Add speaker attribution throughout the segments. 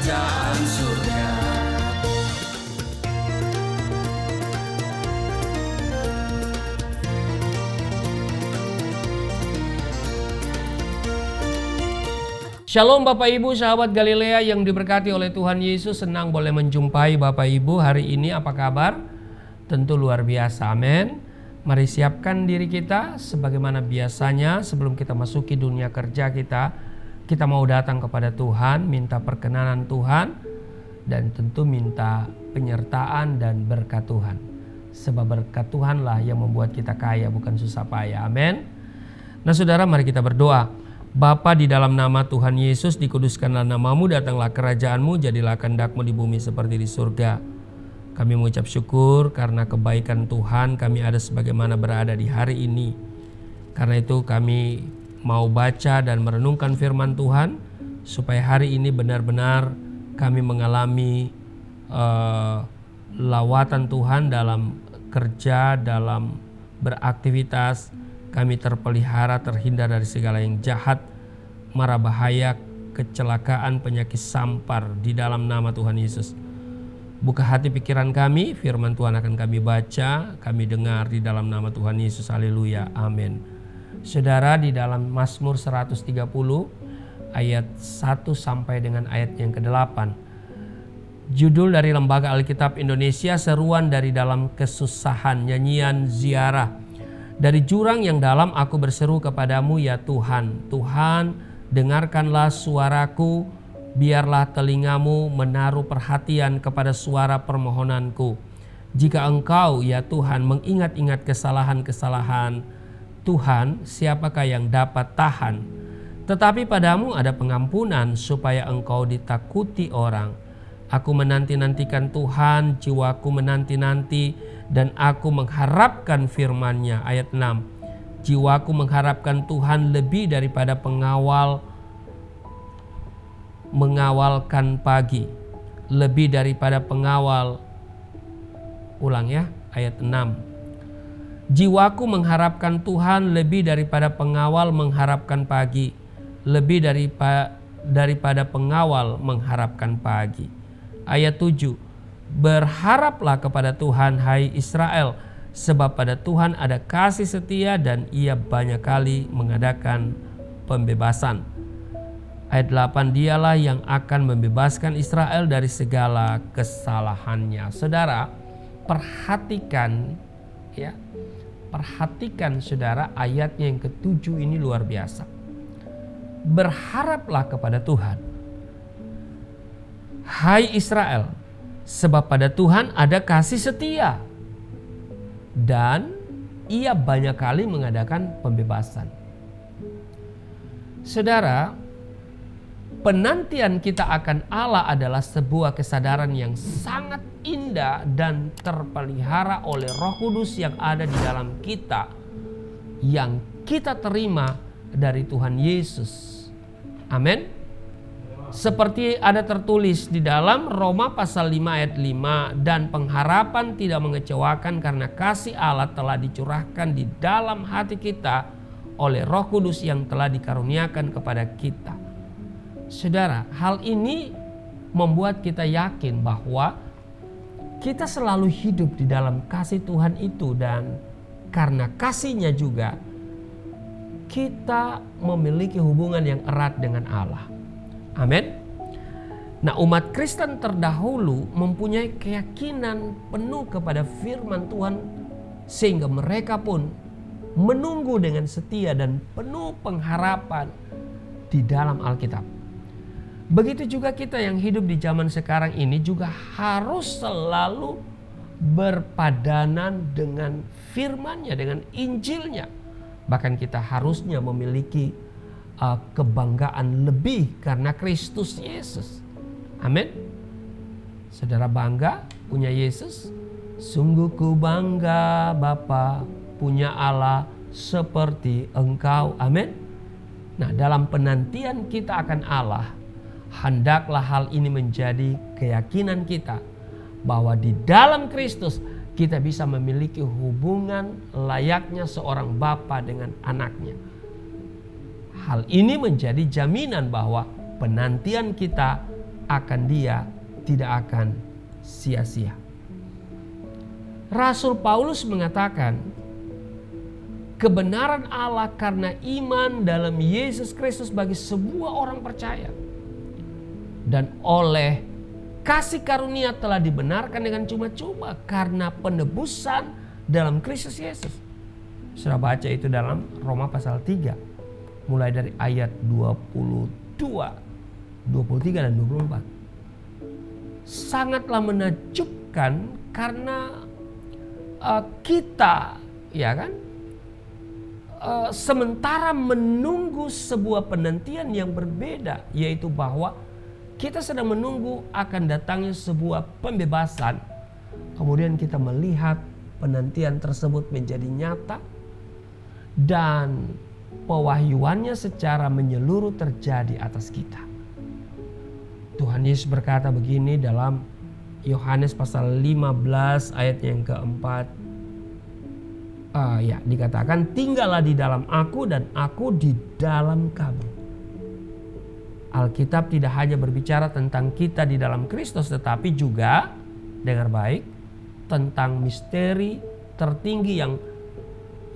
Speaker 1: kerajaan surga.
Speaker 2: Shalom Bapak Ibu, sahabat Galilea yang diberkati oleh Tuhan Yesus. Senang boleh menjumpai Bapak Ibu hari ini. Apa kabar? Tentu luar biasa, amin. Mari siapkan diri kita sebagaimana biasanya sebelum kita masuki dunia kerja kita mau datang kepada Tuhan, minta perkenanan Tuhan, dan tentu minta penyertaan dan berkat Tuhan. Sebab berkat Tuhanlah yang membuat kita kaya, bukan susah payah, amin. Nah saudara, mari kita berdoa. Bapa, di dalam nama Tuhan Yesus, dikuduskanlah namamu, datanglah kerajaanmu, jadilah kehendakmu di bumi seperti di surga. Kami mengucap syukur karena kebaikan Tuhan kami ada sebagaimana berada di hari ini. Karena itu kami mau baca dan merenungkan firman Tuhan, supaya hari ini benar-benar kami mengalami lawatan Tuhan dalam kerja, dalam beraktivitas. Kami terpelihara, terhindar dari segala yang jahat, mara bahaya, kecelakaan, penyakit sampar di dalam nama Tuhan Yesus. Buka hati pikiran kami, firman Tuhan akan kami baca, kami dengar di dalam nama Tuhan Yesus. Haleluya, amin. Saudara, di dalam Mazmur 130 ayat 1 sampai dengan ayat yang ke-8. Judul dari Lembaga Alkitab Indonesia, Seruan dari Dalam Kesusahan, nyanyian ziarah. Dari jurang yang dalam aku berseru kepadamu ya Tuhan. Tuhan, dengarkanlah suaraku, biarlah telingamu menaruh perhatian kepada suara permohonanku. Jika engkau ya Tuhan mengingat-ingat kesalahan-kesalahan Tuhan, siapakah yang dapat tahan? Tetapi padamu ada pengampunan supaya engkau ditakuti orang. Aku menanti-nantikan Tuhan, jiwaku menanti-nanti, dan aku mengharapkan firman-Nya. Ayat 6. Jiwaku mengharapkan Tuhan lebih daripada mengawalkan pagi. Lebih daripada pengawal. Ulang ya, ayat 6. Jiwaku mengharapkan Tuhan lebih daripada pengawal mengharapkan pagi. Lebih daripada pengawal mengharapkan pagi. Ayat 7. Berharaplah kepada Tuhan, hai Israel, sebab pada Tuhan ada kasih setia dan ia banyak kali mengadakan pembebasan. Ayat 8, dialah yang akan membebaskan Israel dari segala kesalahannya. Saudara, perhatikan ya. Perhatikan saudara, ayatnya yang ke-7 ini luar biasa. Berharaplah kepada Tuhan, hai Israel, sebab pada Tuhan ada kasih setia dan ia banyak kali mengadakan pembebasan. Saudara, penantian kita akan Allah adalah sebuah kesadaran yang sangat indah dan terpelihara oleh Roh Kudus yang ada di dalam kita, yang kita terima dari Tuhan Yesus. Amin. Seperti ada tertulis di dalam Roma pasal 5 ayat 5, dan pengharapan tidak mengecewakan karena kasih Allah telah dicurahkan di dalam hati kita oleh Roh Kudus yang telah dikaruniakan kepada kita. Saudara, hal ini membuat kita yakin bahwa kita selalu hidup di dalam kasih Tuhan itu, dan karena kasih-Nya juga kita memiliki hubungan yang erat dengan Allah. Amin. Nah, umat Kristen terdahulu mempunyai keyakinan penuh kepada firman Tuhan, sehingga mereka pun menunggu dengan setia dan penuh pengharapan di dalam Alkitab. Begitu juga kita yang hidup di zaman sekarang ini juga harus selalu berpadanan dengan firman-Nya, dengan Injil-Nya. Bahkan kita harusnya memiliki kebanggaan lebih karena Kristus Yesus. Amin. Saudara bangga punya Yesus? Sungguh ku bangga Bapa punya Allah seperti Engkau. Amin. Nah, dalam penantian kita akan Allah, hendaklah hal ini menjadi keyakinan kita bahwa di dalam Kristus kita bisa memiliki hubungan layaknya seorang bapa dengan anaknya. Hal ini menjadi jaminan bahwa penantian kita akan dia tidak akan sia-sia. Rasul Paulus mengatakan, kebenaran Allah karena iman dalam Yesus Kristus bagi sebuah orang percaya. Dan oleh kasih karunia telah dibenarkan dengan cuma-cuma karena penebusan dalam Kristus Yesus. Sudah baca itu dalam Roma pasal 3. Mulai dari ayat 22, 23 dan 24. Sangatlah menakjubkan karena kita, ya kan, sementara menunggu sebuah penantian yang berbeda, yaitu bahwa kita sedang menunggu akan datangnya sebuah pembebasan. Kemudian kita melihat penantian tersebut menjadi nyata dan pewahyuannya secara menyeluruh terjadi atas kita. Tuhan Yesus berkata begini dalam Yohanes pasal 15 ayat yang keempat. Dikatakan, tinggallah di dalam aku dan aku di dalam kamu. Alkitab tidak hanya berbicara tentang kita di dalam Kristus, tetapi juga, dengar baik, tentang misteri tertinggi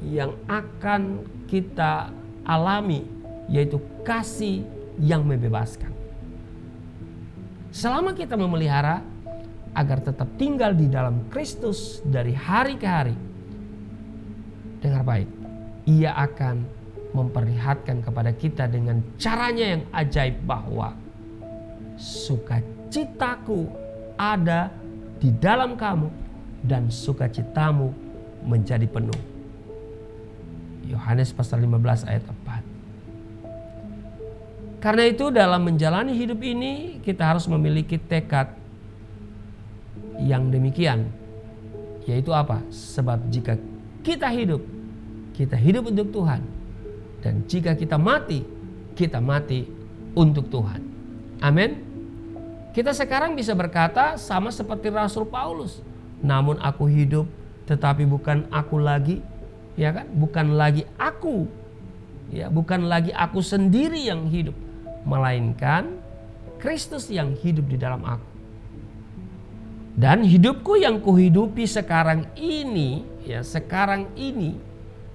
Speaker 2: yang akan kita alami, yaitu kasih yang membebaskan. Selama kita memelihara agar tetap tinggal di dalam Kristus dari hari ke hari, dengar baik, ia akan memperlihatkan kepada kita dengan caranya yang ajaib bahwa sukacitaku ada di dalam kamu dan sukacitamu menjadi penuh. Yohanes pasal 15 ayat 4. Karena itu dalam menjalani hidup ini kita harus memiliki tekad yang demikian. Yaitu apa? Sebab jika kita hidup untuk Tuhan. Dan jika kita mati untuk Tuhan. Amin. Kita sekarang bisa berkata sama seperti Rasul Paulus. Namun aku hidup, tetapi bukan aku lagi. Ya kan? Bukan lagi aku. Ya, bukan lagi aku sendiri yang hidup. Melainkan Kristus yang hidup di dalam aku. Dan hidupku yang kuhidupi sekarang ini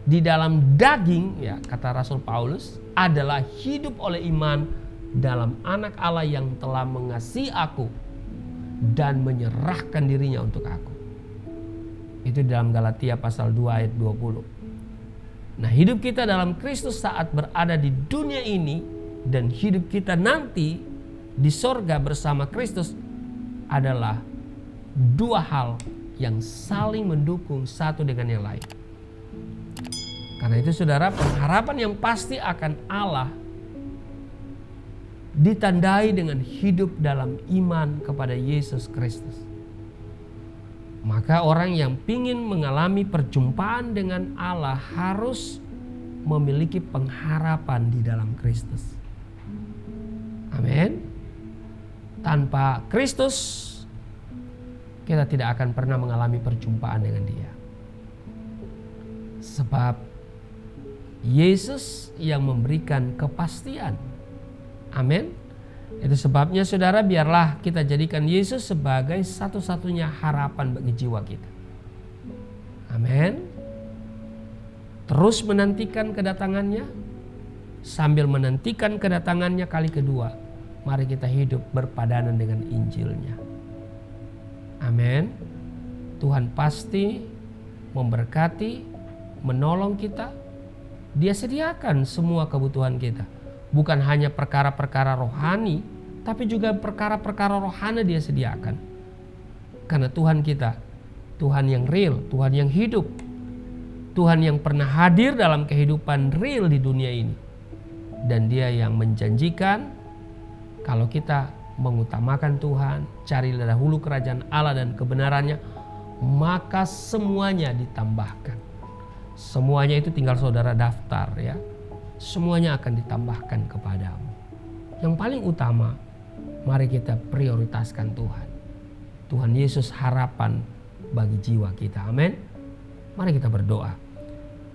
Speaker 2: di dalam daging, ya kata Rasul Paulus, adalah hidup oleh iman dalam Anak Allah yang telah mengasihi aku dan menyerahkan dirinya untuk aku. Itu dalam Galatia pasal 2 ayat 20. Nah, hidup kita dalam Kristus saat berada di dunia ini dan hidup kita nanti di sorga bersama Kristus adalah dua hal yang saling mendukung satu dengan yang lain. Karena itu saudara, pengharapan yang pasti akan Allah ditandai dengan hidup dalam iman kepada Yesus Kristus. Maka orang yang ingin mengalami perjumpaan dengan Allah harus memiliki pengharapan di dalam Kristus. Amin. Tanpa Kristus kita tidak akan pernah mengalami perjumpaan dengan Dia. Sebab Yesus yang memberikan kepastian. Amin. Itu sebabnya saudara, biarlah kita jadikan Yesus sebagai satu-satunya harapan bagi jiwa kita. Amin. Terus menantikan kedatangannya. Sambil menantikan kedatangannya kali kedua, mari kita hidup berpadanan dengan Injilnya. Amin. Tuhan pasti memberkati, menolong kita. Dia sediakan semua kebutuhan kita. Bukan hanya perkara-perkara rohani, tapi juga perkara-perkara rohani Dia sediakan. Karena Tuhan kita, Tuhan yang real, Tuhan yang hidup, Tuhan yang pernah hadir dalam kehidupan real di dunia ini. Dan Dia yang menjanjikan kalau kita mengutamakan Tuhan, cari dahulu kerajaan Allah dan kebenarannya, maka semuanya ditambahkan. Semuanya itu tinggal saudara daftar, ya. Semuanya akan ditambahkan kepadamu. Yang paling utama, mari kita prioritaskan Tuhan. Tuhan Yesus harapan bagi jiwa kita. Amin. Mari kita berdoa.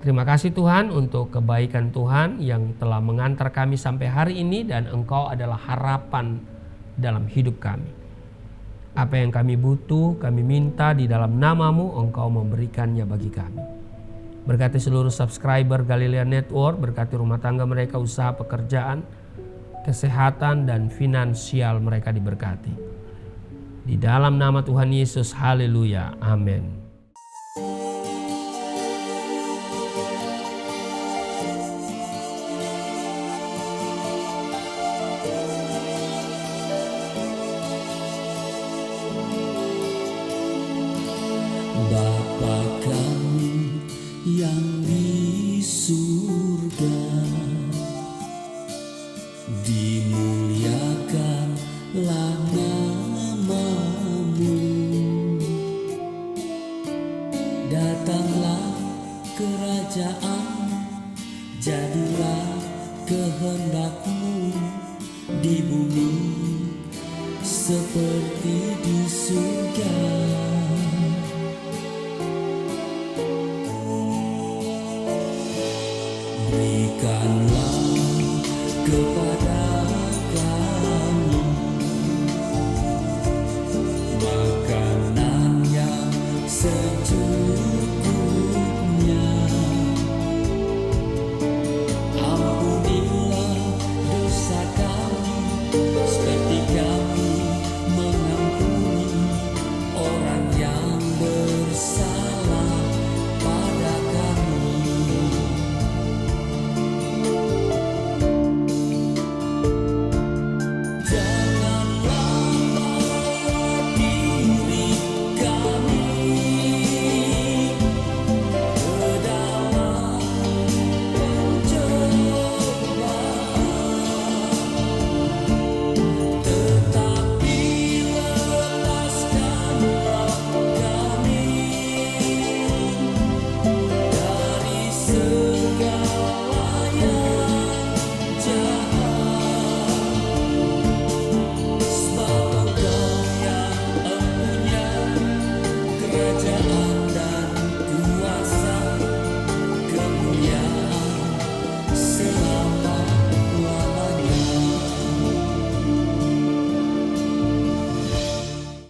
Speaker 2: Terima kasih Tuhan untuk kebaikan Tuhan yang telah mengantar kami sampai hari ini, dan Engkau adalah harapan dalam hidup kami. Apa yang kami butuh, kami minta di dalam nama-Mu, Engkau memberikannya bagi kami. Berkati seluruh subscriber Galilea Network, berkati rumah tangga mereka, usaha pekerjaan, kesehatan, dan finansial mereka diberkati. Di dalam nama Tuhan Yesus, haleluya, amin.
Speaker 1: Bapa kami yang di surga, dimuliakanlah nama-Mu. Datanglah kerajaan, jadilah kehendak-Mu di bumi seperti di surga. Berikanlah kepada